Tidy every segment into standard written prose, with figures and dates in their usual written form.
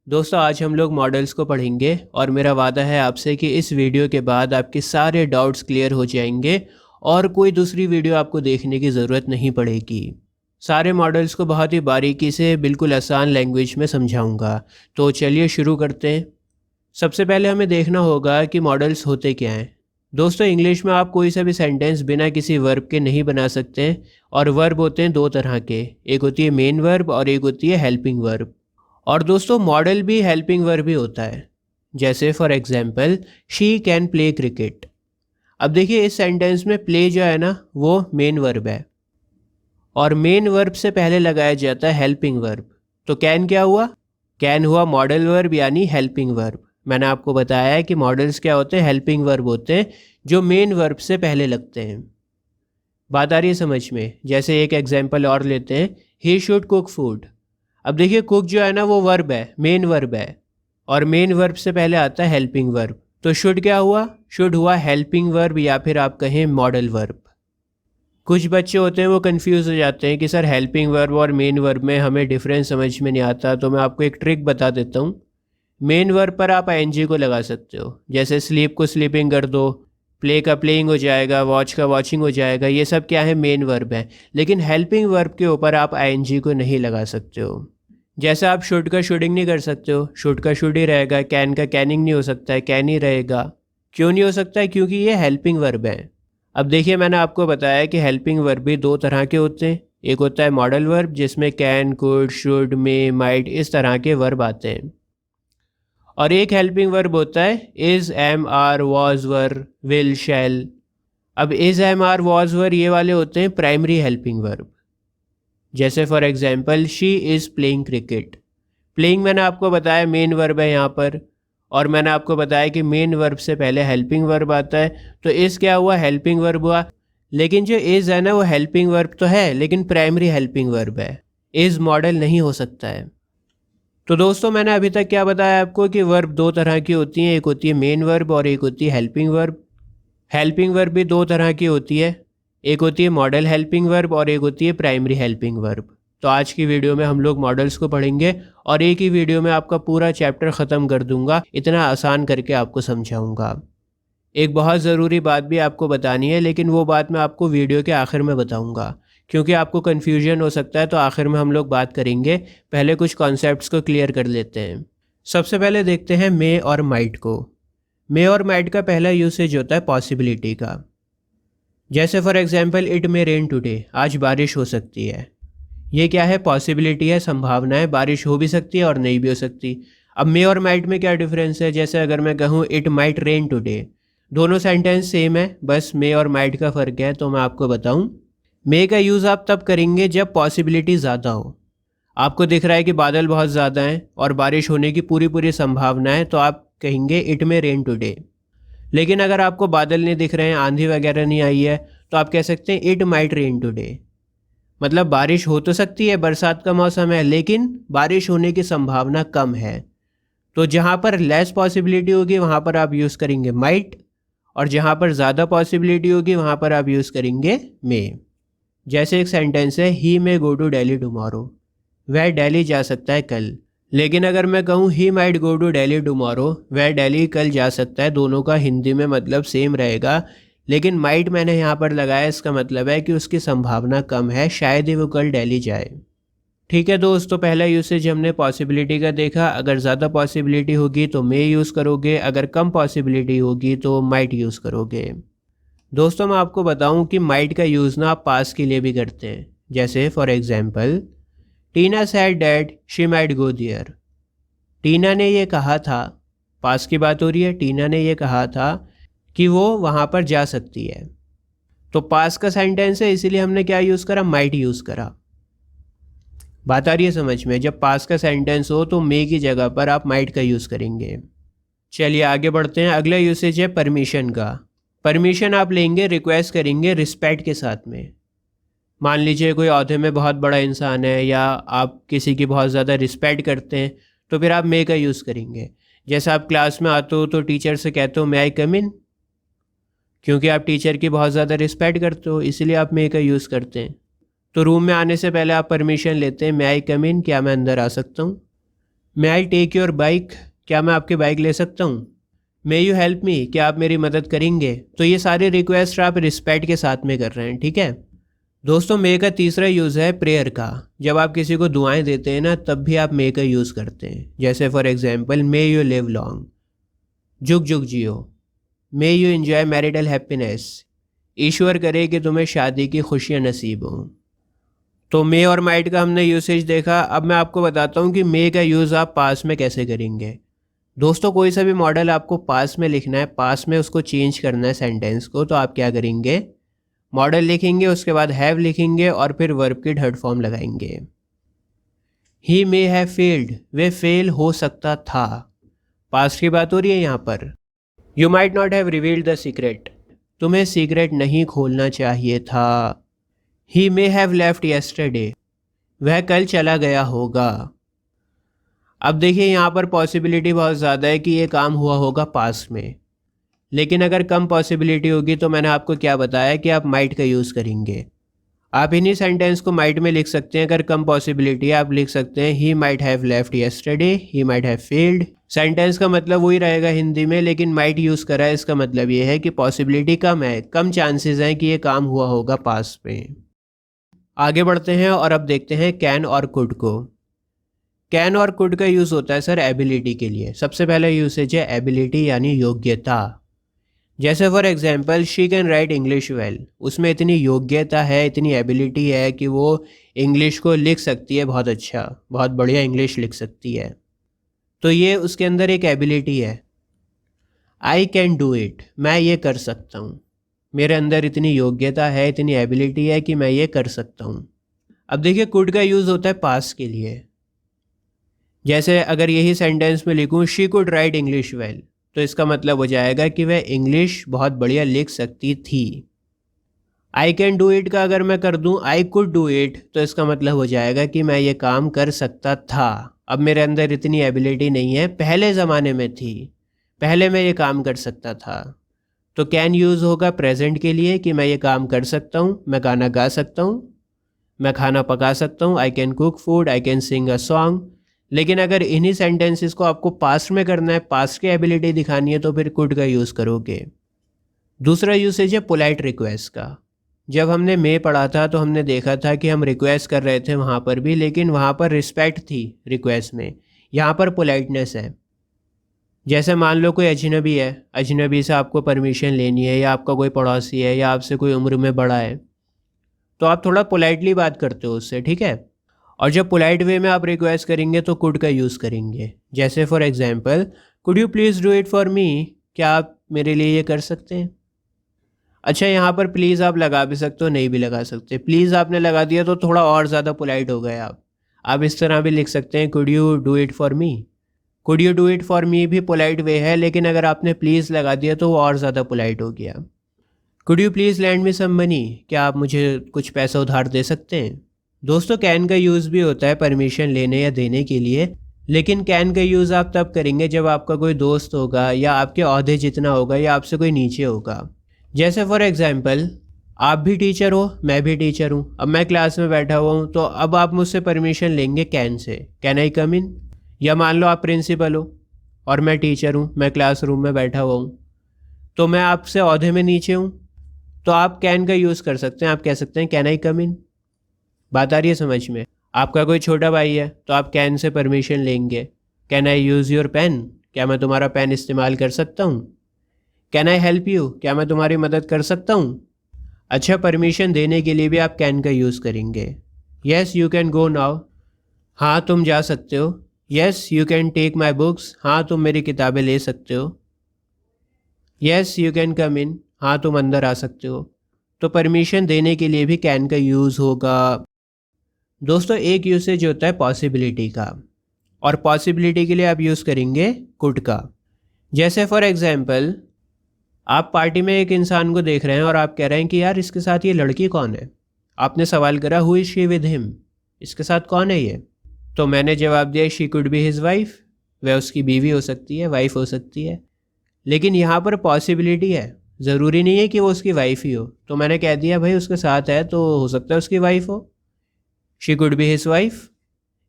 दोस्तों आज हम लोग मॉडल्स को पढ़ेंगे और मेरा वादा है आपसे कि इस वीडियो के बाद आपके सारे डाउट्स क्लियर हो जाएंगे और कोई दूसरी वीडियो आपको देखने की ज़रूरत नहीं पड़ेगी। सारे मॉडल्स को बहुत ही बारीकी से बिल्कुल आसान लैंग्वेज में समझाऊंगा। तो चलिए शुरू करते हैं। सबसे पहले हमें देखना होगा कि मॉडल्स होते क्या हैं। दोस्तों इंग्लिश में आप कोई सा भी सेंटेंस बिना किसी वर्ब के नहीं बना सकते और वर्ब होते हैं दो तरह के, एक होती है मेन वर्ब और एक होती है हेल्पिंग वर्ब। और दोस्तों मॉडल भी हेल्पिंग वर्ब ही होता है। जैसे for example she can play cricket. अब देखिए इस सेंटेंस में प्ले जो है ना वो मेन वर्ब है और मेन वर्ब से पहले लगाया जाता है हेल्पिंग वर्ब। तो कैन क्या हुआ? कैन हुआ मॉडल वर्ब यानी हेल्पिंग वर्ब। मैंने आपको बताया है कि मॉडल्स क्या होते हैं, हेल्पिंग वर्ब होते हैं जो मेन वर्ब से पहले लगते हैं। बात आ रही है समझ में? जैसे एक एग्जाम्पल और लेते हैं, ही शुड कुक फूड। अब देखिए कुक जो है ना वो वर्ब है, मेन वर्ब है और मेन वर्ब से पहले आता है हेल्पिंग वर्ब। तो शुड क्या हुआ? शुड हुआ हेल्पिंग वर्ब या फिर आप कहें मॉडल वर्ब। कुछ बच्चे होते हैं वो कंफ्यूज हो जाते हैं कि सर हेल्पिंग वर्ब और मेन वर्ब में हमें डिफरेंस समझ में नहीं आता। तो मैं आपको एक ट्रिक बता देता हूँ। मेन वर्ब पर आप आईएनजी को लगा सकते हो, जैसे स्लीप को स्लीपिंग कर दो, प्ले का प्लेइंग हो जाएगा, वॉच का वॉचिंग हो जाएगा। ये सब क्या है? मेन वर्ब है। लेकिन हेल्पिंग वर्ब के ऊपर आप आईएनजी को नहीं लगा सकते हो। जैसे आप शुड का शुडिंग नहीं कर सकते हो, शुड का शुड ही रहेगा। कैन का कैनिंग नहीं हो सकता है, कैन ही रहेगा। क्यों नहीं हो सकता है? क्योंकि ये हेल्पिंग वर्ब है। अब देखिए मैंने आपको बताया कि हेल्पिंग वर्ब भी दो तरह के होते हैं। एक होता है मॉडल वर्ब जिसमें can, could, should, may, might इस तरह के वर्ब आते हैं और एक हेल्पिंग वर्ब होता है is, am, are, was, were, will, shall. अब is, am, are, was, were ये वाले होते हैं प्राइमरी हेल्पिंग वर्ब। जैसे for example she is playing cricket. Playing मैंने आपको बताया मेन वर्ब है यहाँ पर और मैंने आपको बताया कि मेन वर्ब से पहले हेल्पिंग वर्ब आता है। तो इस क्या हुआ? हेल्पिंग वर्ब हुआ। लेकिन जो इज़ है ना वो हेल्पिंग वर्ब तो है लेकिन प्राइमरी हेल्पिंग वर्ब है। इज़ मॉडल नहीं हो सकता है। तो दोस्तों मैंने अभी तक क्या बताया आपको कि वर्ब दो तरह की होती हैं, एक होती है मेन वर्ब और एक होती है हेल्पिंग वर्ब। हेल्पिंग वर्ब भी दो तरह की होती है, एक होती है मॉडल हेल्पिंग वर्ब और एक होती है प्राइमरी हेल्पिंग वर्ब। तो आज की वीडियो में हम लोग मॉडल्स को पढ़ेंगे और एक ही वीडियो में आपका पूरा चैप्टर ख़त्म कर दूंगा। इतना आसान करके आपको समझाऊंगा। एक बहुत ज़रूरी बात भी आपको बतानी है लेकिन वो बात मैं आपको वीडियो के आखिर में बताऊंगा क्योंकि आपको कन्फ्यूजन हो सकता है। तो आखिर में हम लोग बात करेंगे, पहले कुछ कॉन्सेप्ट्स को क्लियर कर लेते हैं। सबसे पहले देखते हैं मे और माइट को। मे और माइट का पहला यूसेज होता है पॉसिबिलिटी का। जैसे for example it may rain today, आज बारिश हो सकती है। ये क्या है? पॉसिबिलिटी है, संभावना है, बारिश हो भी सकती है और नहीं भी हो सकती। अब मे और माइट में क्या डिफरेंस है? जैसे अगर मैं कहूँ इट माइट रेन टुडे, दोनों सेंटेंस सेम है, बस मे और माइट का फ़र्क है। तो मैं आपको बताऊँ, मे का यूज़ आप तब करेंगे जब पॉसिबिलिटी ज़्यादा हो। आपको दिख रहा है कि बादल बहुत ज़्यादा हैं और बारिश होने की पूरी पूरी संभावना है, तो आप कहेंगे इट मे रेन टुडे। लेकिन अगर आपको बादल नहीं दिख रहे हैं, आंधी वगैरह नहीं आई है, तो आप कह सकते हैं इट माइट रेन टुडे। मतलब बारिश हो तो सकती है, बरसात का मौसम है, लेकिन बारिश होने की संभावना कम है। तो जहाँ पर लेस पॉसिबिलिटी होगी वहाँ पर आप यूज़ करेंगे माइट और जहाँ पर ज़्यादा पॉसिबिलिटी होगी वहाँ पर आप यूज़ करेंगे मे। जैसे एक सेंटेंस है ही मे गो टू दिल्ली टुमारो, वह दिल्ली जा सकता है कल। लेकिन अगर मैं कहूँ he might go to Delhi tomorrow, वह दिल्ली कल जा सकता है, दोनों का हिंदी में मतलब सेम रहेगा। लेकिन माइट मैंने यहाँ पर लगाया, इसका मतलब है कि उसकी संभावना कम है, शायद ही वो कल दिल्ली जाए। ठीक है दोस्तों, पहला यूसेज हमने पॉसिबिलिटी का देखा। अगर ज़्यादा पॉसिबिलिटी होगी तो मे यूज़ करोगे, अगर कम पॉसिबिलिटी होगी तो माइट यूज़ करोगे। दोस्तों मैं आपको बताऊं कि माइट का यूज़ ना आप पास के लिए भी करते हैं। जैसे for example Tina said that she might go there. Tina ने ये कहा था, पास की बात हो रही है, टीना ने ये कहा था कि वो वहाँ पर जा सकती है। तो पास का सेंटेंस है इसीलिए हमने क्या यूज़ करा? माइट यूज़ करा। बात आ रही है समझ में? जब पास का सेंटेंस हो तो मे की जगह पर आप माइट का यूज़ करेंगे। चलिए आगे बढ़ते हैं। अगला यूसेज है परमिशन का। परमिशन आप लेंगे, रिक्वेस्ट करेंगे रिस्पेक्ट के साथ में। मान लीजिए कोई ओहदे में बहुत बड़ा इंसान है या आप किसी की बहुत ज़्यादा रिस्पेक्ट करते हैं तो फिर आप मे का यूज़ करेंगे। जैसे आप क्लास में आते हो तो टीचर से कहते हो मे आई कम इन, क्योंकि आप टीचर की बहुत ज़्यादा रिस्पेक्ट करते हो इसीलिए आप मे का यूज़ करते हैं। तो रूम में आने से पहले आप परमिशन लेते हैं, मे आई कम इन, क्या मैं अंदर आ सकता हूँ? मे आई टेक योर बाइक, क्या मैं आपकी बाइक ले सकता हूँ। मे यू हेल्प मी, क्या आप मेरी मदद करेंगे। तो ये सारे रिक्वेस्ट आप रिस्पेक्ट के साथ में कर रहे हैं, ठीक है। दोस्तों मे का तीसरा यूज़ है प्रेयर का। जब आप किसी को दुआएं देते हैं ना, तब भी आप मे का यूज़ करते हैं। जैसे for example, may you live long, जुग जुग जियो। May you enjoy marital happiness, ईश्वर करे कि तुम्हें शादी की खुशियाँ नसीब हों। तो मे और माइट का हमने यूसेज देखा। अब मैं आपको बताता हूँ कि मे का यूज़ आप पास में कैसे करेंगे। दोस्तों कोई सा भी मॉडल आपको पास में लिखना है, पास में उसको चेंज करना है सेंटेंस को, तो आप क्या करेंगे, मॉडल लिखेंगे, उसके बाद हैव लिखेंगे और फिर वर्ब की थर्ड फॉर्म लगाएंगे। ही मे हैव फेल्ड, वे फेल हो सकता था, पास्ट की बात हो रही है यहाँ पर। You might not have revealed the secret, तुम्हें सीक्रेट नहीं खोलना चाहिए था। ही मे हैव लेफ्ट येस्टरडे, वह कल चला गया होगा। अब देखिए यहाँ पर पॉसिबिलिटी बहुत ज़्यादा है कि ये काम हुआ होगा पास्ट में, लेकिन अगर कम पॉसिबिलिटी होगी तो मैंने आपको क्या बताया कि आप माइट का यूज़ करेंगे। आप इन्हीं सेंटेंस को माइट में लिख सकते हैं। अगर कम पॉसिबिलिटी है, आप लिख सकते हैं he might have left yesterday, he might have failed. Sentence का मतलब वही रहेगा हिंदी में, लेकिन माइट यूज़ करा है, इसका मतलब ये है कि पॉसिबिलिटी कम है, कम चांसेस हैं कि ये काम हुआ होगा पास्ट में। आगे बढ़ते हैं और अब देखते हैं कैन और कुड को। कैन और कुड का यूज़ होता है सर एबिलिटी के लिए। सबसे पहला यूसेज है एबिलिटी यानी योग्यता। जैसे for example, she can write English well, उसमें इतनी योग्यता है, इतनी एबिलिटी है कि वो इंग्लिश को लिख सकती है बहुत अच्छा, बहुत बढ़िया इंग्लिश लिख सकती है। तो ये उसके अंदर एक एबिलिटी है। आई कैन डू इट, मैं ये कर सकता हूँ, मेरे अंदर इतनी योग्यता है, इतनी एबिलिटी है कि मैं ये कर सकता हूँ। अब देखिए कुड का यूज़ होता है पास्ट के लिए। जैसे अगर यही सेंटेंस में लिखूँ she could write English well, तो इसका मतलब हो जाएगा कि वह इंग्लिश बहुत बढ़िया लिख सकती थी। आई कैन डू इट का अगर मैं कर दूं आई कुड डू इट, तो इसका मतलब हो जाएगा कि मैं ये काम कर सकता था। अब मेरे अंदर इतनी एबिलिटी नहीं है, पहले ज़माने में थी, पहले मैं ये काम कर सकता था। तो कैन यूज़ होगा प्रेजेंट के लिए कि मैं ये काम कर सकता हूँ, मैं गाना गा सकता हूँ, मैं खाना पका सकता हूँ, I can cook food, I can sing a song. लेकिन अगर इन्हीं सेंटेंसेस को आपको पास्ट में करना है, पास्ट की एबिलिटी दिखानी है, तो फिर कुड का यूज़ करोगे। दूसरा यूसेज है पोलाइट रिक्वेस्ट का। जब हमने मे पढ़ा था तो हमने देखा था कि हम रिक्वेस्ट कर रहे थे वहाँ पर भी, लेकिन वहाँ पर रिस्पेक्ट थी रिक्वेस्ट में, यहाँ पर पोलाइटनेस है। जैसे मान लो कोई अजनबी है, अजनबी से आपको परमिशन लेनी है, या आपका कोई पड़ोसी है, या आपसे कोई उम्र में बड़ा है, तो आप थोड़ा पोलाइटली बात करते हो उससे, ठीक है। और जब पोलाइट वे में आप रिक्वेस्ट करेंगे तो कुड का यूज़ करेंगे। जैसे for example, could you please do it for me, क्या आप मेरे लिए ये कर सकते हैं। अच्छा यहाँ पर प्लीज़ आप लगा भी सकते हो, नहीं भी लगा सकते। प्लीज़ आपने लगा दिया तो थोड़ा और ज़्यादा पोलाइट हो गए आप इस तरह भी लिख सकते हैं, could you do it for me. Could you do it for me भी पोलाइट वे है, लेकिन अगर आपने प्लीज़ लगा दिया तो वो और ज़्यादा पोलाइट हो गया। Could you please lend me some money, क्या आप मुझे कुछ पैसा उधार दे सकते हैं। दोस्तों कैन का यूज़ भी होता है परमिशन लेने या देने के लिए, लेकिन कैन का यूज़ आप तब करेंगे जब आपका कोई दोस्त होगा, या आपके ओहदे जितना होगा, या आपसे कोई नीचे होगा। जैसे फॉर एग्जांपल, आप भी टीचर हो, मैं भी टीचर हूँ, अब मैं क्लास में बैठा हुआ हूँ, तो अब आप मुझसे परमिशन लेंगे कैन से, कैन आई कम इन। या मान लो आप प्रिंसिपल हो और मैं टीचर हूँ, मैं क्लासरूम में बैठा हुआ हूँ, तो मैं आपसे ओहदे में नीचे हूँ, तो आप कैन का यूज़ कर सकते हैं। आप कह सकते हैं कैन आई कम इन। बात आ रही है समझ में। आपका कोई छोटा भाई है तो आप कैन से परमिशन लेंगे, can I use your pen, क्या मैं तुम्हारा पेन इस्तेमाल कर सकता हूँ। कैन आई हेल्प यू, क्या मैं तुम्हारी मदद कर सकता हूँ। अच्छा परमिशन देने के लिए भी आप कैन का यूज़ करेंगे। Yes you can go now, हाँ तुम जा सकते हो। Yes you can take my books, हाँ तुम मेरी किताबें ले सकते हो। Yes you can come in, हाँ तुम अंदर आ सकते हो। तो परमिशन देने के लिए भी कैन का यूज़ होगा। दोस्तों एक यूसेज होता है पॉसिबिलिटी का, और पॉसिबिलिटी के लिए आप यूज़ करेंगे कुड का। जैसे फॉर एग्जांपल, आप पार्टी में एक इंसान को देख रहे हैं और आप कह रहे हैं कि यार इसके साथ ये लड़की कौन है। आपने सवाल करा who is she with him, इसके साथ कौन है ये। तो मैंने जवाब दिया she could be his wife, वह उसकी बीवी हो सकती है, वाइफ हो सकती है। लेकिन यहाँ पर पॉसिबिलिटी है, ज़रूरी नहीं है कि वो उसकी वाइफ ही हो। तो मैंने कह दिया भाई उसके साथ है तो हो सकता है उसकी वाइफ हो, she could be his wife.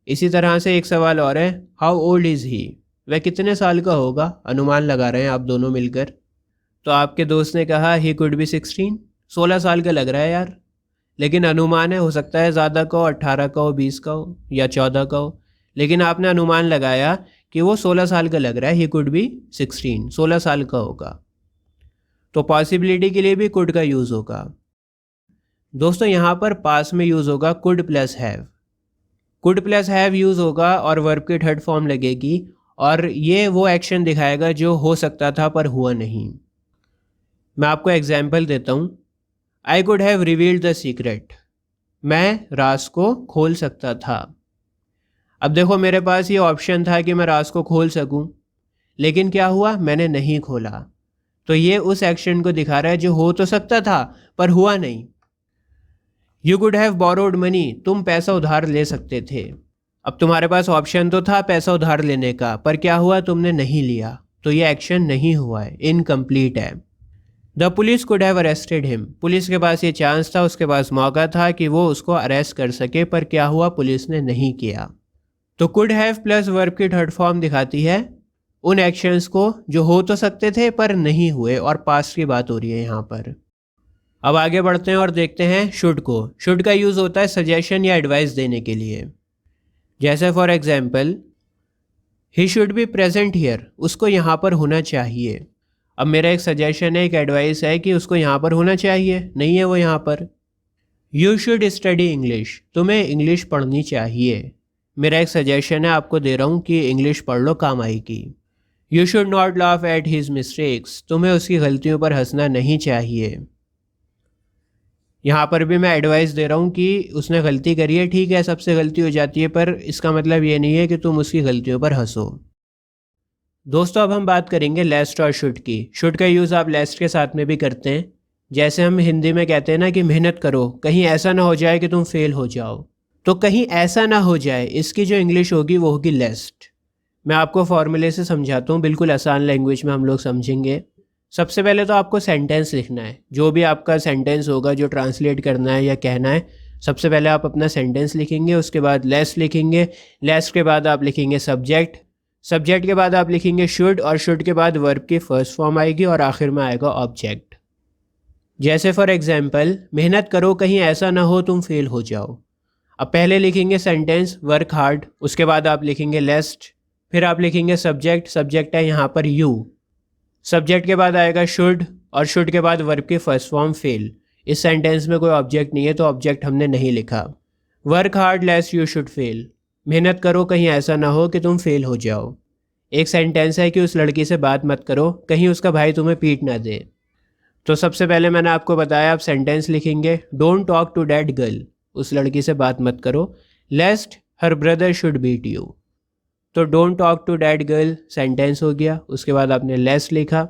इसी तरह से एक सवाल और है, हाउ ओल्ड इज़ ही, वह कितने साल का होगा, अनुमान लगा रहे हैं आप दोनों मिलकर। तो आपके दोस्त ने कहा ही कुड बी 16, 16 साल का लग रहा है यार, लेकिन अनुमान है, हो सकता है ज़्यादा का हो, 18 का हो, 20 का हो या 14 का हो, लेकिन आपने अनुमान लगाया कि वो 16 साल का लग रहा है, ही कुड बी 16, 16 साल का होगा। तो पॉसिबिलिटी के लिए भी कुड का यूज़ होगा। दोस्तों यहाँ पर पास में यूज़ होगा could plus have. Could plus have use होगा और वर्ब की थर्ड फॉर्म लगेगी, और ये वो एक्शन दिखाएगा जो हो सकता था पर हुआ नहीं। मैं आपको एग्जाम्पल देता हूँ। I could have revealed the secret, मैं राज को खोल सकता था। अब देखो मेरे पास ये ऑप्शन था कि मैं राज को खोल सकूं, लेकिन क्या हुआ, मैंने नहीं खोला। तो ये उस एक्शन को दिखा रहा है जो हो तो सकता था पर हुआ नहीं। You could have borrowed money, तुम पैसा उधार ले सकते थे। अब तुम्हारे पास ऑप्शन तो था पैसा उधार लेने का, पर क्या हुआ, तुमने नहीं लिया, तो ये एक्शन नहीं हुआ है, इनकम्प्लीट है। The police could have arrested him, police के पास ये चांस था, उसके पास मौका था कि वो उसको अरेस्ट कर सके, पर क्या हुआ, पुलिस ने नहीं किया। तो कुड हैव प्लस वर्ब की थर्ड फॉर्म दिखाती है उन एक्शंस को जो हो तो सकते थे पर नहीं हुए, और पास्ट की बात हो रही है यहाँ पर। अब आगे बढ़ते हैं और देखते हैं शुड को। शुड का यूज़ होता है सजेशन या एडवाइस देने के लिए। जैसे for example, he should be present here, उसको यहाँ पर होना चाहिए। अब मेरा एक सजेशन है, एक एडवाइस है कि उसको यहाँ पर होना चाहिए, नहीं है वो यहाँ पर। यू शुड स्टडी इंग्लिश, तुम्हें इंग्लिश पढ़नी चाहिए। मेरा एक सजेशन है, आपको दे रहा हूँ कि इंग्लिश पढ़ लो, काम आएगी। You should not laugh at his mistakes, तुम्हें उसकी गलतियों पर हंसना नहीं चाहिए। यहाँ पर भी मैं एडवाइस दे रहा हूँ कि उसने गलती करी है, ठीक है, सबसे गलती हो जाती है, पर इसका मतलब ये नहीं है कि तुम उसकी गलतियों पर हंसो। दोस्तों अब हम बात करेंगे लेस्ट और शुड की। शुड का यूज़ आप लेस्ट के साथ में भी करते हैं। जैसे हम हिंदी में कहते हैं ना कि मेहनत करो, कहीं ऐसा ना हो जाए कि तुम फेल हो जाओ, तो कहीं ऐसा ना हो जाए, इसकी जो इंग्लिश होगी वो होगी लेस्ट। मैं आपको फॉर्मूले से समझाता हूँ, बिल्कुल आसान लैंग्वेज में हम लोग समझेंगे। सबसे पहले तो आपको सेंटेंस लिखना है, जो भी आपका सेंटेंस होगा जो ट्रांसलेट करना है या कहना है, सबसे पहले आप अपना सेंटेंस लिखेंगे, उसके बाद लेस्ट लिखेंगे, लेस्ट के बाद आप लिखेंगे सब्जेक्ट, सब्जेक्ट के बाद आप लिखेंगे शुड, और शुड के बाद वर्ब की फर्स्ट फॉर्म आएगी और आखिर में आएगा ऑब्जेक्ट। जैसे फॉर एग्जाम्पल, मेहनत करो कहीं ऐसा ना हो तुम फेल हो जाओ। अब पहले लिखेंगे सेंटेंस वर्क हार्ड, उसके बाद आप लिखेंगे लेस्ट, फिर आप लिखेंगे सब्जेक्ट, सब्जेक्ट है यहाँ पर यू, सब्जेक्ट के बाद आएगा शुड, और शुड के बाद वर्ब की फर्स्ट फॉर्म फेल। इस सेंटेंस में कोई ऑब्जेक्ट नहीं है तो ऑब्जेक्ट हमने नहीं लिखा। Work hard लेस्ट you should fail, मेहनत करो कहीं ऐसा ना हो कि तुम फेल हो जाओ। एक सेंटेंस है कि उस लड़की से बात मत करो, कहीं उसका भाई तुम्हें पीट ना दे। तो सबसे पहले मैंने आपको बताया आप सेंटेंस लिखेंगे, don't talk to that girl, उस लड़की से बात मत करो, lest her brother should beat you. तो don't talk to that girl sentence हो गया, उसके बाद आपने लेस्ट लिखा,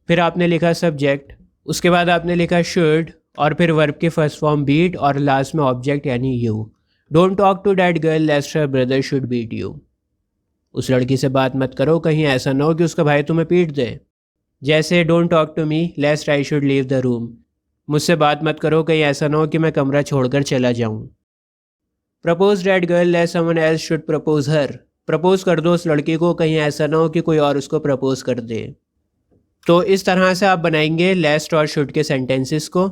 फिर आपने लिखा सब्जेक्ट, उसके बाद आपने लिखा शुड, और फिर वर्ब की फर्स्ट फॉर्म बीट, और लास्ट में ऑब्जेक्ट यानी you. Don't talk to that girl lest her brother should beat you, उस लड़की से बात मत करो कहीं ऐसा ना हो कि उसका भाई तुम्हें पीट दे। जैसे don't talk to me lest I should leave the room, मुझसे बात मत करो कहीं ऐसा ना हो कि मैं कमरा छोड़कर चला जाऊं। Propose that girl lest someone else should propose her, propose कर दो उस लड़की को कहीं ऐसा ना हो कि कोई और उसको प्रपोज कर दे। तो इस तरह से आप बनाएंगे लेस्ट और शुड के सेंटेंसेस को।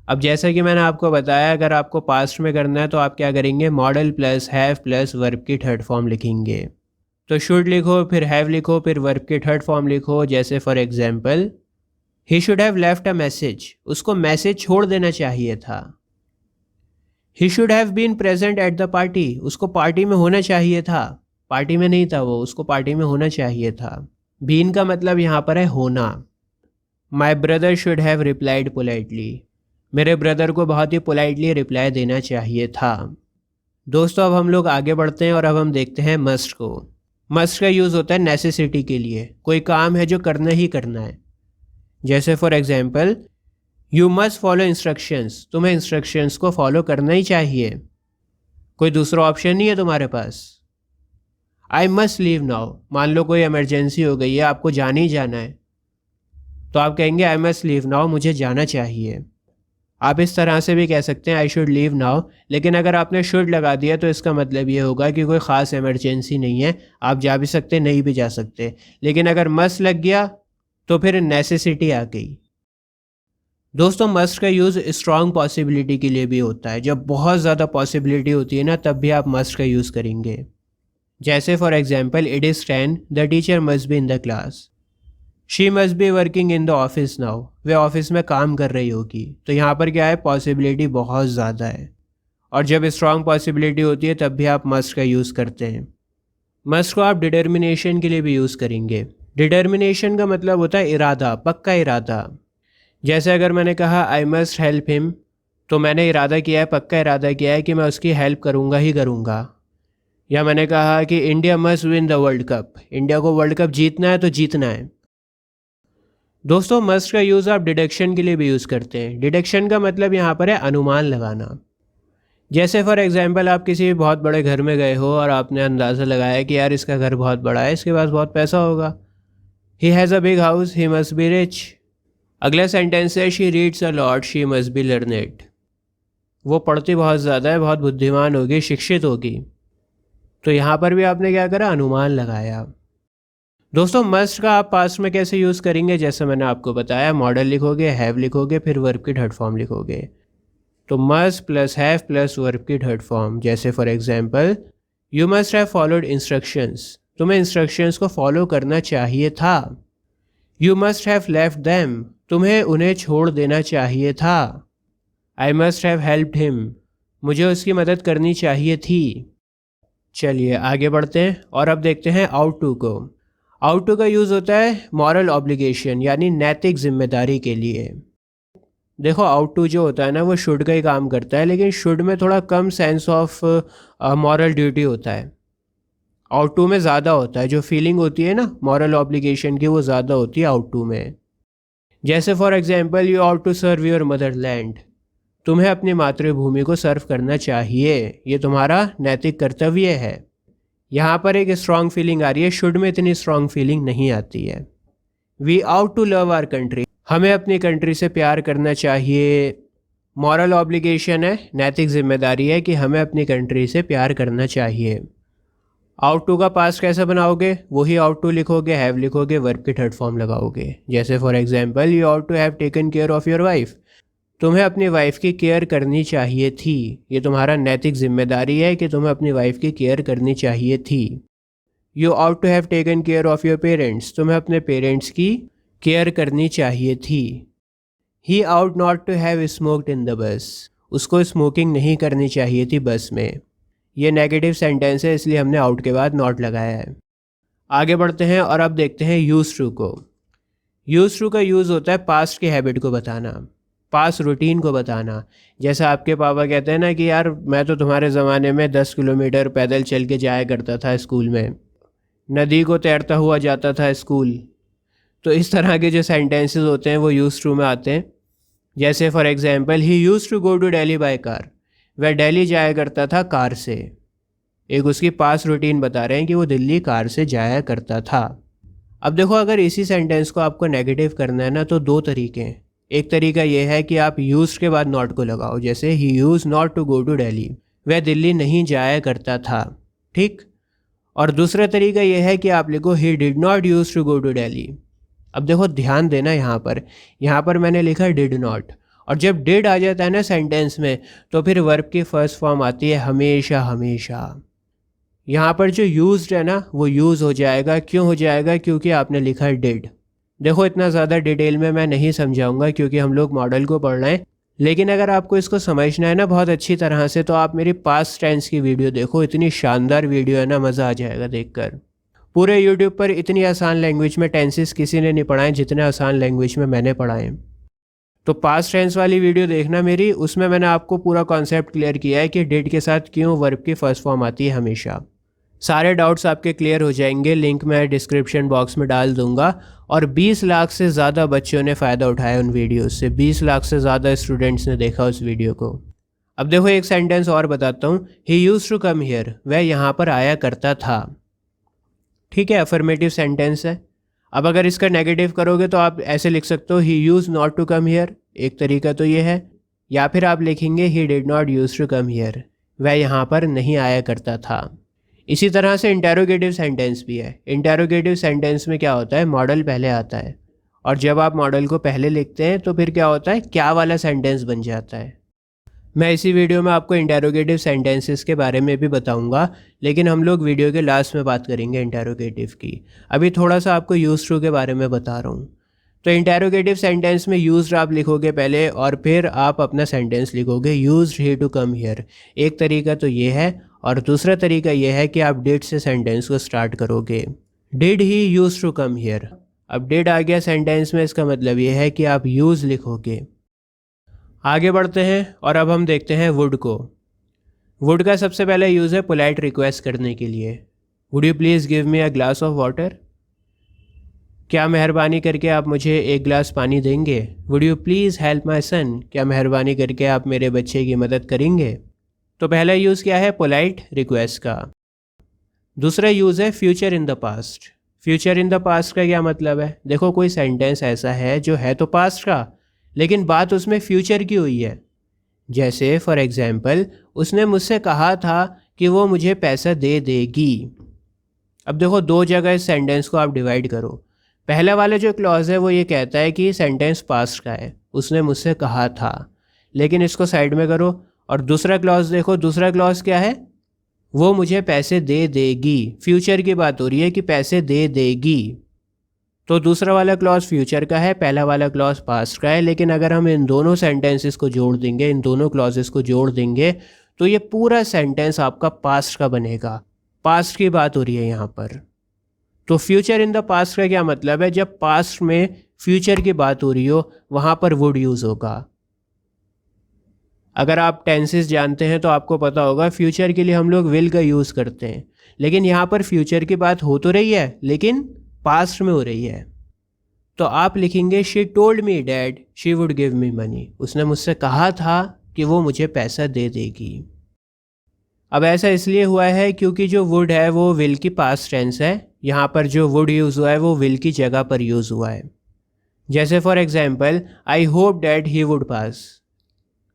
अब जैसा कि मैंने आपको बताया, अगर आपको पास्ट में करना है तो आप क्या करेंगे, model plus have plus verb की थर्ड फॉर्म लिखेंगे। तो शुड लिखो, फिर हैव लिखो, फिर वर्ब की थर्ड फॉर्म लिखो। जैसे for example, he should have left a message, उसको मैसेज छोड़ देना चाहिए था। He should have been present at the party, उसको पार्टी में होना चाहिए था, पार्टी में नहीं था वो, उसको पार्टी में होना चाहिए था। बीन का मतलब यहाँ पर है होना। My brother should have replied politely, मेरे ब्रदर को बहुत ही पोलाइटली रिप्लाई देना चाहिए था। दोस्तों अब हम लोग आगे बढ़ते हैं और अब हम देखते हैं मस्ट को। मस्ट का यूज़ होता है नेसेसिटी के लिए, कोई काम है जो करना ही करना है। जैसे for example, you must follow instructions, तुम्हें इंस्ट्रक्शंस को फॉलो करना ही चाहिए, कोई दूसरा ऑप्शन नहीं है तुम्हारे पास। आई मस्ट लीव नाउ, मान लो कोई इमरजेंसी हो गई है, आपको जाना ही जाना है, तो आप कहेंगे आई मस्ट लीव नाउ, मुझे जाना चाहिए। आप इस तरह से भी कह सकते हैं आई शुड लीव नाउ, लेकिन अगर आपने शुड लगा दिया तो इसका मतलब ये होगा कि कोई ख़ास इमरजेंसी नहीं है, आप जा भी सकते नहीं भी जा सकते। लेकिन अगर मस्ट लग गया तो फिर नेसेसिटी आ गई। दोस्तों मस्ट का यूज़ स्ट्रॉन्ग पॉसिबिलिटी के लिए भी होता है। जब बहुत ज़्यादा पॉसिबिलिटी होती है ना, तब भी आप मस्ट का यूज़ करेंगे। जैसे for example it is 10, the teacher must be in the class, she must be working in the office now, way office में काम कर रही होगी। तो यहाँ पर क्या है, पॉसिबिलिटी बहुत ज़्यादा है, और जब स्ट्रॉन्ग पॉसिबिलिटी होती है तब भी आप मस्ट का यूज़ करते हैं। मस्ट को आप डिटर्मिनेशन के लिए भी यूज़ करेंगे। डिटर्मिनेशन का मतलब होता है इरादा, पक्का इरादा। जैसे अगर मैंने कहा आई मस्ट हेल्प हिम, तो मैंने इरादा किया है, पक्का इरादा किया है कि मैं उसकी हेल्प करूँगा ही करूँगा। या मैंने कहा कि India must win the world cup, India को वर्ल्ड कप जीतना है तो जीतना है। दोस्तों मस्ट का यूज़ आप डिडक्शन के लिए भी यूज़ करते हैं। डिडक्शन का मतलब यहाँ पर है अनुमान लगाना। जैसे फॉर एग्जांपल आप किसी बहुत बड़े घर में गए हो और आपने अंदाज़ा लगाया कि यार इसका घर बहुत बड़ा है, इसके पास बहुत पैसा होगा। He has a big house, he must be rich. अगला सेंटेंस है she reads a lot, she must be learned. वो पढ़ती बहुत ज़्यादा है, बहुत बुद्धिमान होगी, शिक्षित होगी। तो यहाँ पर भी आपने क्या करा, अनुमान लगाया। दोस्तों मस्ट का आप पास्ट में कैसे यूज़ करेंगे, जैसे मैंने आपको बताया, मॉडल लिखोगे, हैव लिखोगे, फिर वर्ब की थर्ड फॉर्म लिखोगे। तो must plus have plus verb की थर्ड फॉर्म। जैसे for example you must have followed instructions, तुम्हें इंस्ट्रक्शंस को फॉलो करना चाहिए था। You must have left them, तुम्हें उन्हें छोड़ देना चाहिए था। I must have helped him, मुझे उसकी मदद करनी चाहिए थी। चलिए आगे बढ़ते हैं और अब देखते हैं आउट टू को। आउट टू का यूज़ होता है मॉरल ऑब्लिगेशन, यानी नैतिक जिम्मेदारी के लिए। देखो आउट टू जो होता है ना, वो शुड का ही काम करता है, लेकिन शुड में थोड़ा कम सेंस ऑफ मॉरल ड्यूटी होता है। आउट टू में ज़्यादा होता है, जो फीलिंग होती है ना मॉरल ऑब्लिगेशन की, वो ज़्यादा होती है आउट टू में। जैसे for example you ought to serve your motherland, तुम्हें अपनी मातृभूमि को सर्व करना चाहिए, ये तुम्हारा नैतिक कर्तव्य है। यहाँ पर एक स्ट्रॉन्ग फीलिंग आ रही है, शुड में इतनी स्ट्रॉन्ग फीलिंग नहीं आती है। We ought to love our country, हमें अपनी कंट्री से प्यार करना चाहिए। मॉरल ऑब्लिगेशन है, नैतिक जिम्मेदारी है कि हमें अपनी कंट्री से प्यार करना चाहिए। आउट टू का पास्ट कैसे बनाओगे, वही आउट टू लिखोगे, हैव लिखोगे, वर्ब की थर्ड फॉर्म लगाओगे। जैसे for example you ought to have taken care of your wife, तुम्हें अपनी वाइफ की केयर करनी चाहिए थी, ये तुम्हारा नैतिक जिम्मेदारी है कि तुम्हें अपनी वाइफ की केयर करनी चाहिए थी। You ought to have taken care of your parents, तुम्हें अपने पेरेंट्स की केयर करनी चाहिए थी। He ought not to have smoked in the bus, उसको स्मोकिंग नहीं करनी चाहिए थी बस में। ये नेगेटिव सेंटेंस है, इसलिए हमने आउट के बाद नॉट लगाया है। आगे बढ़ते हैं और अब देखते हैं यूज टू को। यूज टू का यूज़ होता है पास्ट की हैबिट को बताना, पास्ट रूटीन को बताना। जैसा आपके पापा कहते हैं ना कि यार मैं तो तुम्हारे ज़माने में 10 किलोमीटर पैदल चल के जाया करता था स्कूल में, नदी को तैरता हुआ जाता था स्कूल। तो इस तरह के जो सेंटेंसेस होते हैं वो यूज टू में आते हैं। जैसे for example he use to go to Delhi by car, वह दिल्ली जाया करता था कार से। एक उसकी पास्ट रूटीन बता रहे हैं कि वो दिल्ली कार से जाया करता था। अब देखो अगर इसी सेंटेंस को आपको नेगेटिव करना है ना, तो दो तरीके हैं। एक तरीका ये है कि आप यूज के बाद नॉट को लगाओ, जैसे he use not to go to Delhi, वह दिल्ली नहीं जाया करता था, ठीक। और दूसरा तरीका यह है कि आप लिखो he did not use to go to Delhi. अब देखो ध्यान देना, यहाँ पर मैंने लिखा डिड नॉट, और जब डिड आ जाता है ना सेंटेंस में, तो फिर वर्ब की फर्स्ट फॉर्म आती है हमेशा हमेशा। यहाँ पर जो यूज्ड है ना वो यूज़ हो जाएगा। क्यों हो जाएगा, क्योंकि आपने लिखा है डिड। देखो इतना ज़्यादा डिटेल में मैं नहीं समझाऊंगा क्योंकि हम लोग मॉडल को पढ़ रहे हैं, लेकिन अगर आपको इसको समझना है ना बहुत अच्छी तरह से, तो आप मेरी पास्ट टेंस की वीडियो देखो, इतनी शानदार वीडियो है ना, मज़ा आ जाएगा देखकर। पूरे यूट्यूब पर इतनी आसान लैंग्वेज में टेंसेस किसी ने नहीं पढ़ाए जितने आसान लैंग्वेज में मैंने पढ़ाए। तो पास्ट टेंस वाली वीडियो देखना मेरी, उसमें मैंने आपको पूरा कॉन्सेप्ट क्लियर किया है कि डिड के साथ क्यों वर्ब की फर्स्ट फॉर्म आती है हमेशा। सारे डाउट्स आपके क्लियर हो जाएंगे। लिंक मैं डिस्क्रिप्शन बॉक्स में डाल दूंगा। और 20 लाख से ज़्यादा बच्चों ने फ़ायदा उठाया उन वीडियोस से, 20 लाख से ज़्यादा स्टूडेंट्स ने देखा उस वीडियो को। अब देखो एक सेंटेंस और बताता हूँ, he used to come here, वह यहाँ पर आया करता था, ठीक है, अफर्मेटिव सेंटेंस है। अब अगर इसका नेगेटिव करोगे तो आप ऐसे लिख सकते हो he use not to come here, एक तरीका तो ये है, या फिर आप लिखेंगे he did not use to come here, वह यहाँ पर नहीं आया करता था। इसी तरह से इंटेरोगेटिव सेंटेंस भी है। इंटेरोगेटिव सेंटेंस में क्या होता है, मॉडल पहले आता है और जब आप मॉडल को पहले लिखते हैं तो फिर क्या होता है, क्या वाला सेंटेंस बन जाता है। मैं इसी वीडियो में आपको इंटेरोगेटिव सेंटेंसेस के बारे में भी बताऊंगा, लेकिन हम लोग वीडियो के लास्ट में बात करेंगे इंटेरोगेटिव की। अभी थोड़ा सा आपको यूज्ड टू के बारे में बता रहा हूँ। तो इंटेरोगेटिव सेंटेंस में यूज्ड आप लिखोगे पहले और फिर आप अपना सेंटेंस लिखोगे used he to come here. एक तरीका तो ये है और दूसरा तरीका ये है कि आप डिड से सेंटेंस को स्टार्ट करोगे। Did he used to come here. अब डिड आ गया सेंटेंस में, इसका मतलब ये है कि आप यूज़ लिखोगे। आगे बढ़ते हैं और अब हम देखते हैं वुड को। वुड का सबसे पहला यूज़ है पोलाइट रिक्वेस्ट करने के लिए। Would you please give me a glass of water. क्या मेहरबानी करके आप मुझे एक गिलास पानी देंगे। Would you please help my son. क्या मेहरबानी करके आप मेरे बच्चे की मदद करेंगे। तो पहला यूज़ क्या है, पोलाइट रिक्वेस्ट का। दूसरा यूज़ है future in the past. Future in the past का क्या मतलब है, देखो कोई सेंटेंस ऐसा है जो है तो पास्ट का लेकिन बात उसमें फ्यूचर की हुई है। जैसे फॉर एग्जाम्पल उसने मुझसे कहा था कि वो मुझे पैसा दे देगी। अब देखो दो जगह इस सेंटेंस को आप डिवाइड करो। पहला वाला जो क्लॉज है वो ये कहता है कि सेंटेंस पास्ट का है, उसने मुझसे कहा था, लेकिन इसको साइड में करो। और दूसरा क्लॉज देखो, दूसरा क्लॉज क्या है, वो मुझे पैसे दे देगी। फ्यूचर की बात हो रही है कि पैसे दे देगी। तो दूसरा वाला क्लॉज फ्यूचर का है, पहला वाला क्लॉज पास्ट का है। लेकिन अगर हम इन दोनों सेंटेंसेस को जोड़ देंगे, इन दोनों क्लॉजेस को जोड़ देंगे तो ये पूरा सेंटेंस आपका पास्ट का बनेगा। पास्ट की बात हो रही है यहाँ पर। तो फ्यूचर इन द पास्ट का क्या मतलब है, जब पास्ट में फ्यूचर की बात हो रही हो वहाँ पर वुड यूज़ होगा। अगर आप टेंसेस जानते हैं तो आपको पता होगा फ्यूचर के लिए हम लोग विल का यूज़ करते हैं, लेकिन यहाँ पर फ्यूचर की बात हो तो रही है लेकिन पास्ट में हो रही है। तो आप लिखेंगे she told me dad she would give me money. उसने मुझसे कहा था कि वो मुझे पैसा दे देगी। अब ऐसा इसलिए हुआ है क्योंकि जो वुड है वो विल की पास्ट टेंस है। यहाँ पर जो वुड यूज़ हुआ है वो विल की जगह पर यूज़ हुआ है। जैसे for example I hope that he would पास।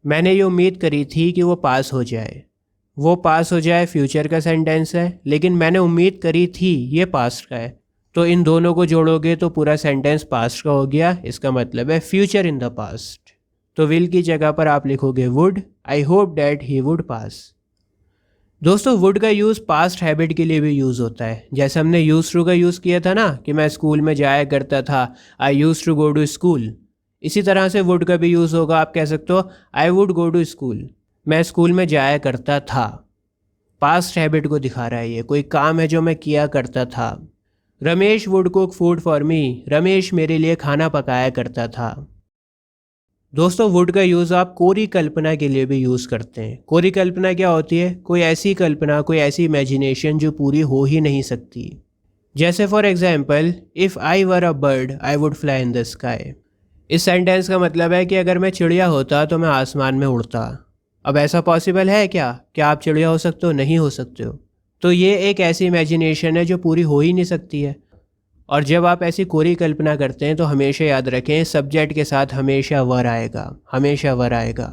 मैंने ये उम्मीद करी थी कि वो पास हो जाए। वो पास हो जाए फ्यूचर का सेंटेंस है, लेकिन मैंने उम्मीद करी थी ये पास्ट का है। तो इन दोनों को जोड़ोगे तो पूरा सेंटेंस पास्ट का हो गया। इसका मतलब है फ्यूचर इन द पास्ट। तो विल की जगह पर आप लिखोगे would. I hope that he would पास। दोस्तों वुड का यूज़ पास्ट हैबिट के लिए भी यूज़ होता है। जैसे हमने यूज टू का यूज़ किया था ना कि मैं स्कूल में जाया करता था, I use to go to school. इसी तरह से वुड का भी यूज़ होगा। आप कह सकते हो I would go to school, मैं स्कूल में जाया करता था। पास्ट हैबिट को दिखा रहा है, ये कोई काम है जो मैं किया करता था। Ramesh would cook food for me. Ramesh मेरे लिए खाना पकाया करता था। दोस्तों वुड का यूज़ आप कोरी कल्पना के लिए भी यूज़ करते हैं। कोरी कल्पना क्या होती है, कोई ऐसी कल्पना, कोई ऐसी इमेजिनेशन जो पूरी हो ही नहीं सकती। जैसे for example if I were a bird I would fly in the sky. इस सेंटेंस का मतलब है कि अगर मैं चिड़िया होता तो मैं आसमान में उड़ता। अब ऐसा पॉसिबल है क्या आप चिड़िया हो सकते हो? नहीं हो सकते हो। तो ये एक ऐसी इमेजिनेशन है जो पूरी हो ही नहीं सकती है। और जब आप ऐसी कोरी कल्पना करते हैं तो हमेशा याद रखें सब्जेक्ट के साथ हमेशा वर आएगा, हमेशा वर आएगा।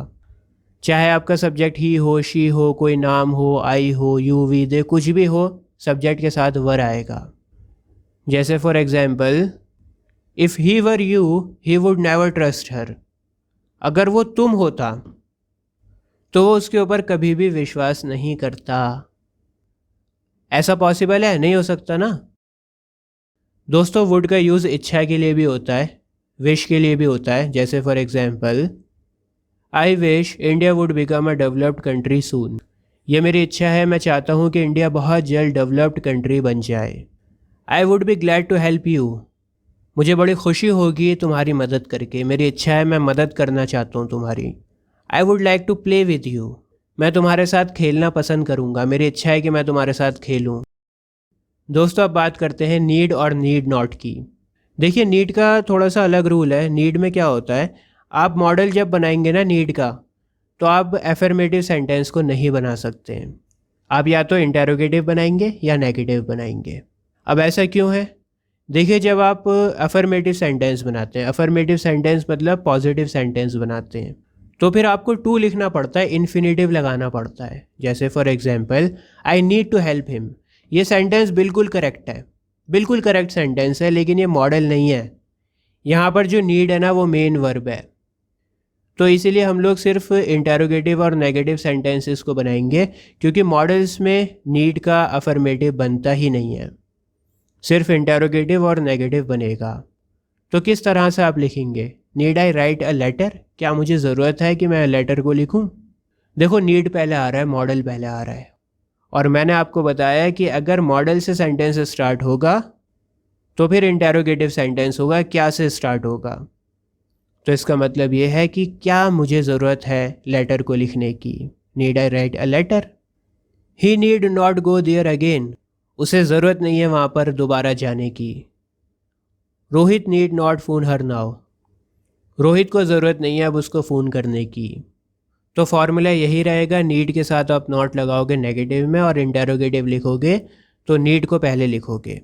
चाहे आपका सब्जेक्ट ही हो, शी हो, कोई नाम हो, आई हो, यू, वी, दे, कुछ भी हो, सब्जेक्ट के साथ वर आएगा। जैसे for example if he were you he would never trust her. अगर वो तुम होता तो वो उसके ऊपर कभी भी विश्वास नहीं करता। ऐसा पॉसिबल है? नहीं हो सकता ना। दोस्तों वुड का यूज़ इच्छा के लिए भी होता है, विश के लिए भी होता है। जैसे for example I wish India would become a developed country soon. ये मेरी इच्छा है, मैं चाहता हूँ कि इंडिया बहुत जल्द डेवलप्ड कंट्री बन जाए। I would be glad to help you. मुझे बड़ी खुशी होगी तुम्हारी मदद करके, मेरी इच्छा है, मैं मदद करना चाहता हूँ तुम्हारी। I would like to play with you. मैं तुम्हारे साथ खेलना पसंद करूँगा, मेरी इच्छा है कि मैं तुम्हारे साथ खेलूँ। दोस्तों अब बात करते हैं नीड और नीड नॉट की। देखिए नीड का थोड़ा सा अलग रूल है। नीड में क्या होता है, आप मॉडल जब बनाएंगे ना नीड का, तो आप एफर्मेटिव सेंटेंस को नहीं बना सकते हैं। आप या तो इंटेरोगेटिव बनाएंगे या नेगेटिव बनाएंगे। अब ऐसा क्यों है? देखिए जब आप अफर्मेटिव सेंटेंस बनाते हैं, अफर्मेटिव सेंटेंस मतलब पॉजिटिव सेंटेंस बनाते हैं, तो फिर आपको टू लिखना पड़ता है, इन्फिनेटिव लगाना पड़ता है। जैसे for example I need to help him. ये सेंटेंस बिल्कुल करेक्ट है, बिल्कुल करेक्ट सेंटेंस है, लेकिन ये मॉडल नहीं है। यहाँ पर जो नीड है ना वो मेन वर्ब है। तो इसीलिए हम लोग सिर्फ इंटेरोगेटिव और नेगेटिव सेंटेंसेस को बनाएंगे, क्योंकि मॉडल्स में नीड का अफर्मेटिव बनता ही नहीं है, सिर्फ इंटेरोगेटिव और नेगेटिव बनेगा। तो किस तरह से आप लिखेंगे? Need I write a letter? क्या मुझे ज़रूरत है कि मैं लेटर को लिखूं? देखो, नीड पहले आ रहा है, मॉडल पहले आ रहा है, और मैंने आपको बताया कि अगर मॉडल से सेंटेंस स्टार्ट होगा तो फिर इंटेरोगेटिव सेंटेंस होगा, क्या से स्टार्ट होगा। तो इसका मतलब ये है कि क्या मुझे ज़रूरत है लेटर को लिखने की? Need I write a letter. He need not go there again. उसे ज़रूरत नहीं है वहाँ पर दोबारा जाने की। Rohit need not phone her now. Rohit को ज़रूरत नहीं है अब उसको फ़ोन करने की। तो फॉर्मूला यही रहेगा, नीड के साथ आप नॉट लगाओगे नेगेटिव में और इंटेरोगेटिव लिखोगे तो नीड को पहले लिखोगे।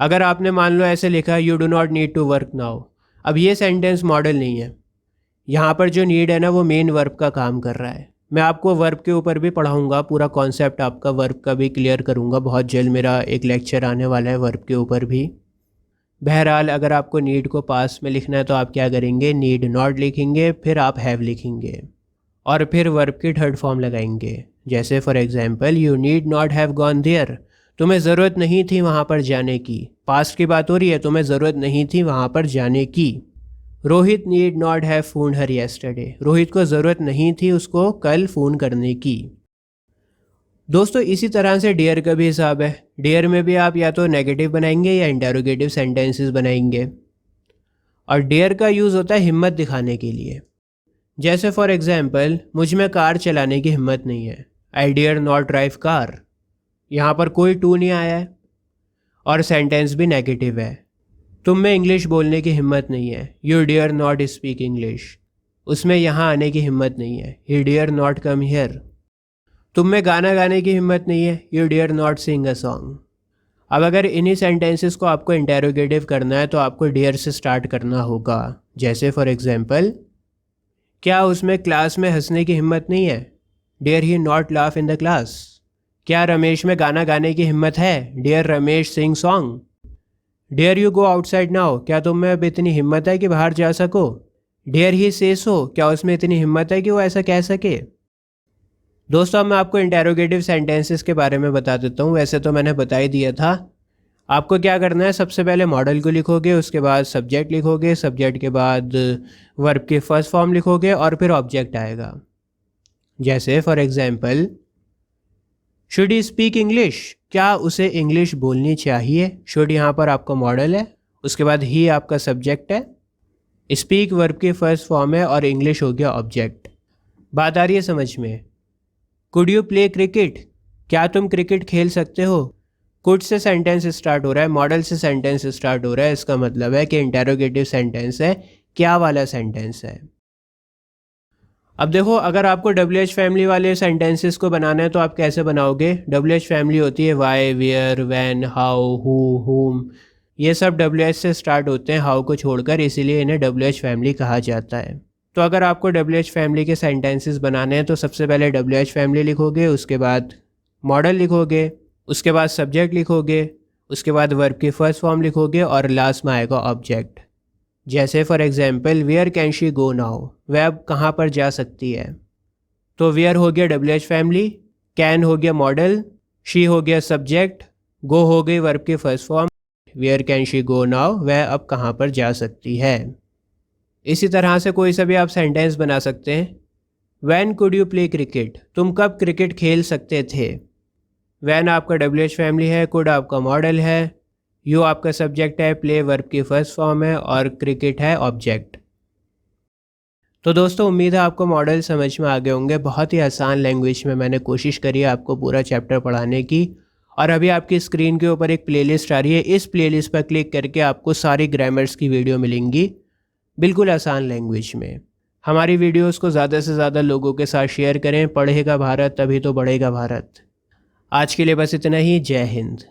अगर आपने मान लो ऐसे लिखा you do not need to work now, अब ये सेंटेंस मॉडल नहीं है। यहाँ पर जो नीड है ना वो मेन वर्ब का काम कर रहा है। मैं आपको वर्ब के ऊपर भी पढ़ाऊँगा, पूरा कॉन्सेप्ट आपका वर्ब का भी क्लियर करूँगा। बहुत जल्द मेरा एक लेक्चर आने वाला है वर्ब के ऊपर भी। बहरहाल अगर आपको नीड को पास में लिखना है तो आप क्या करेंगे? नीड नॉट लिखेंगे, फिर आप हैव लिखेंगे और फिर वर्ब की थर्ड फॉर्म लगाएंगे। जैसे for example you need not have gone there. तुम्हें ज़रूरत नहीं थी वहाँ पर जाने की। पास्ट की बात हो रही है, तुम्हें ज़रूरत नहीं थी वहाँ पर जाने की। Rohit need not have phone her yesterday. Rohit को ज़रूरत नहीं थी उसको कल फ़ोन करने की। दोस्तों, इसी तरह से डियर का भी हिसाब है। डियर में भी आप या तो नेगेटिव बनाएंगे या इंटेरोगेटिव सेंटेंसेस बनाएंगे, और डियर का यूज़ होता है हिम्मत दिखाने के लिए। जैसे फॉर एग्जांपल मुझ में कार चलाने की हिम्मत नहीं है। आई डियर नॉट ड्राइव कार। यहाँ पर कोई टू नहीं आया है और सेंटेंस भी नेगेटिव है। तुम में इंग्लिश बोलने की हिम्मत नहीं है। You dare not speak English. उसमें यहाँ आने की हिम्मत नहीं है। He dare not come here. तुम में गाना गाने की हिम्मत नहीं है। You dare not sing a song. अब अगर इन्हीं सेंटेंसेस को आपको इंटेरोगेटिव करना है तो आपको डियर से स्टार्ट करना होगा। जैसे फॉर एग्जांपल क्या उसमें क्लास में हंसने की हिम्मत नहीं है? Dare he not laugh in the class. क्या रमेश में गाना गाने की हिम्मत है? Dare Ramesh sing song. Dare you go outside now. क्या तुम में अब इतनी हिम्मत है कि बाहर जा सको? डियर ही से सो। क्या उसमें इतनी हिम्मत है कि वो ऐसा कह सके? दोस्तों, अब मैं आपको इंटेरोगेटिव सेंटेंसेस के बारे में बता देता हूँ। वैसे तो मैंने बता ही दिया था। आपको क्या करना है, सबसे पहले मॉडल को लिखोगे, उसके बाद सब्जेक्ट लिखोगे, सब्जेक्ट के बाद वर्ब की फर्स्ट फॉर्म लिखोगे और फिर ऑब्जेक्ट आएगा। जैसे for example should he speak English. क्या उसे इंग्लिश बोलनी चाहिए? शुड यहाँ पर आपका मॉडल है, उसके बाद ही आपका सब्जेक्ट है, स्पीक वर्ब की फर्स्ट फॉर्म है और इंग्लिश हो गया ऑब्जेक्ट। बात आ रही है समझ में? Could you play cricket. क्या तुम क्रिकेट खेल सकते हो? कुड से सेंटेंस स्टार्ट हो रहा है, मॉडल से सेंटेंस स्टार्ट हो रहा है। इसका मतलब है कि इंटेरोगेटिव सेंटेंस है, क्या वाला सेंटेंस है। अब देखो, अगर आपको WH फैमिली वाले सेंटेंसेस को बनाना है तो आप कैसे बनाओगे? WH फैमिली होती है why, where, when, how, who, whom. ये सब WH से स्टार्ट होते हैं, हाउ को छोड़कर, इसीलिए इन्हें WH फैमिली कहा जाता है। तो अगर आपको WH फैमिली के सेंटेंसेस बनाने हैं तो सबसे पहले WH फैमिली लिखोगे, उसके बाद मॉडल लिखोगे, उसके बाद सब्जेक्ट लिखोगे, उसके बाद वर्ब की फर्स्ट फॉर्म लिखोगे और लास्ट में आएगा ऑब्जेक्ट। जैसे for example where can she go now. वह अब कहाँ पर जा सकती है? तो वेयर हो गया WH फैमिली, कैन हो गया मॉडल, शी हो गया सब्जेक्ट, गो हो गई वर्ब की first form. Where can she go now, वह अब कहाँ पर जा सकती है। इसी तरह से कोई सा भी आप सेंटेंस बना सकते हैं। When could you play cricket. तुम कब क्रिकेट खेल सकते थे? व्हेन आपका WH फैमिली है, कुड आपका मॉडल है, यू आपका सब्जेक्ट है, प्ले वर्ब की फर्स्ट फॉर्म है और क्रिकेट है ऑब्जेक्ट। तो दोस्तों, उम्मीद है आपको मॉडल समझ में आ गए होंगे। बहुत ही आसान लैंग्वेज में मैंने कोशिश करी है आपको पूरा चैप्टर पढ़ाने की। और अभी आपकी स्क्रीन के ऊपर एक प्लेलिस्ट आ रही है, इस प्लेलिस्ट पर क्लिक करके आपको सारी ग्रामर्स की वीडियो मिलेंगी बिल्कुल आसान लैंग्वेज में। हमारी वीडियोस को ज़्यादा से ज़्यादा लोगों के साथ शेयर करें। पढ़ेगा भारत तभी तो बढ़ेगा भारत। आज के लिए बस इतना ही। जय हिंद।